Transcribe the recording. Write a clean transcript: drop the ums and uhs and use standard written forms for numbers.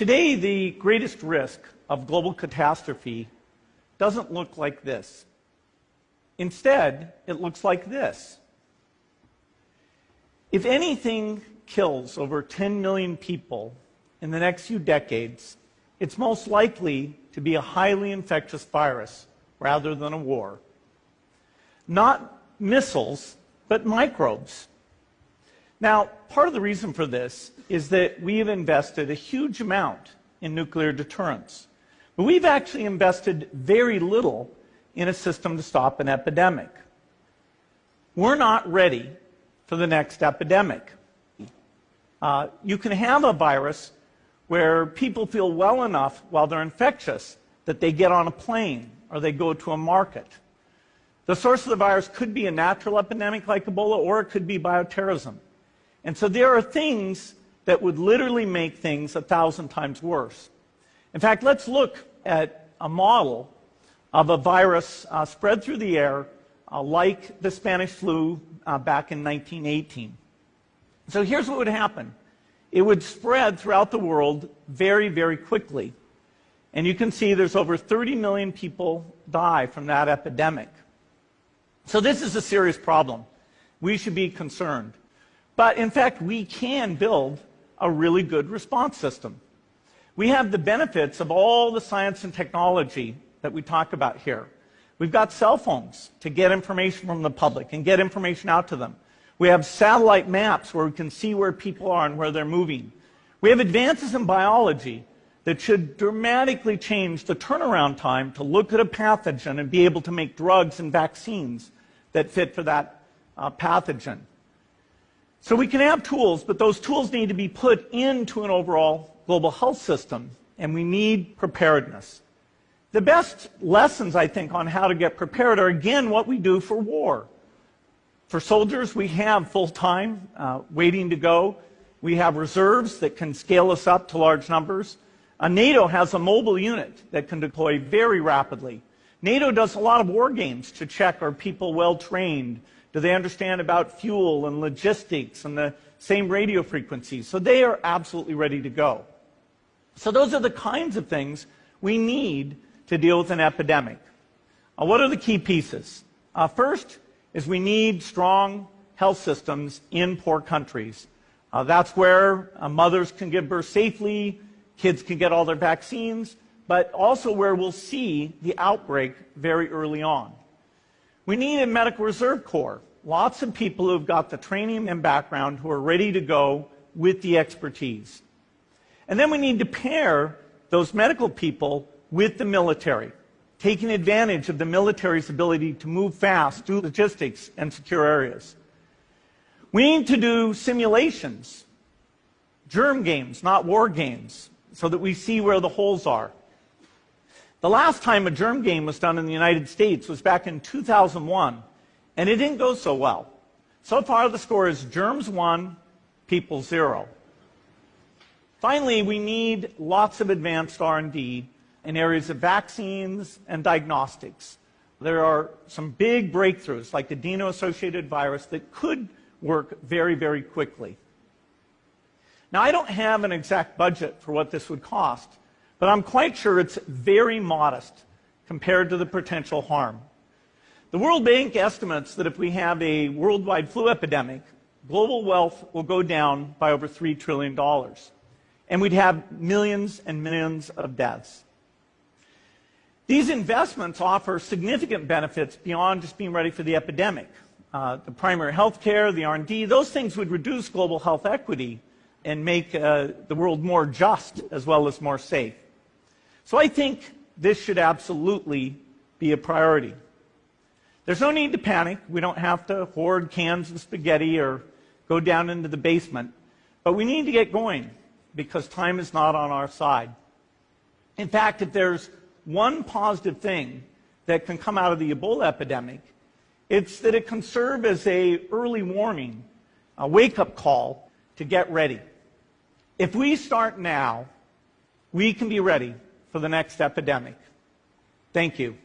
Today, the greatest risk of global catastrophe doesn't look like this. Instead, it looks like this. If anything kills over 10 million people in the next few decades, it's most likely to be a highly infectious virus rather than a war. Not missiles, but microbes. Now, part of the reason for this is that we have invested a huge amount in nuclear deterrence. But we've actually invested very little in a system to stop an epidemic. We're not ready for the next epidemic. You can have a virus where people feel well enough while they're infectious that they get on a plane or they go to a market. The source of the virus could be a natural epidemic like Ebola, or it could be bioterrorism. And so there are things that would literally make things 1,000 times worse. In fact, let's look at a model of a virus spread through the air like the Spanish flu back in 1918. So here's what would happen. It would spread throughout the world very, very quickly. And you can see there's over 30 million people die from that epidemic. So this is a serious problem. We should be concerned. But in fact, we can build a really good response system. We have the benefits of all the science and technology that we talk about here. We've got cell phones to get information from the public and get information out to them. We have satellite maps where we can see where people are and where they're moving. We have advances in biology that should dramatically change the turnaround time to look at a pathogen and be able to make drugs and vaccines that fit for that pathogen. So we can have tools, but those tools need to be put into an overall global health system, and we need preparedness. The best lessons, I think, on how to get prepared are, again, what we do for war. For soldiers, we have full-time waiting to go. We have reserves that can scale us up to large numbers. NATO has a mobile unit that can deploy very rapidly. NATO does a lot of war games to check, are people well-trained? Do they understand about fuel and logistics and the same radio frequencies? So they are absolutely ready to go. So those are the kinds of things we need to deal with an epidemic. What are the key pieces? First is we need strong health systems in poor countries. That's where mothers can give birth safely, kids can get all their vaccines, but also where we'll see the outbreak very early on. We need a medical reserve corps, lots of people who've got the training and background who are ready to go with the expertise. And then we need to pair those medical people with the military, taking advantage of the military's ability to move fast, do logistics, and secure areas. We need to do simulations, germ games, not war games, so that we see where the holes are. The last time a germ game was done in the United States was back in 2001, and it didn't go so well. So far, the score is germs 1, people 0. Finally, we need lots of advanced R&D in areas of vaccines and diagnostics. There are some big breakthroughs, like the adeno-associated virus, that could work very, very quickly. Now, I don't have an exact budget for what this would cost, but I'm quite sure it's very modest compared to the potential harm. The World Bank estimates that if we have a worldwide flu epidemic, global wealth will go down by over $3 trillion, and we'd have millions and millions of deaths. These investments offer significant benefits beyond just being ready for the epidemic. The primary health care, the R&D, those things would reduce global health equity and make the world more just as well as more safe. So I think this should absolutely be a priority. There's no need to panic. We don't have to hoard cans of spaghetti or go down into the basement. But we need to get going because time is not on our side. In fact, if there's one positive thing that can come out of the Ebola epidemic, it's that it can serve as an early warning, a wake-up call to get ready. If we start now, we can be ready for the next epidemic. Thank you.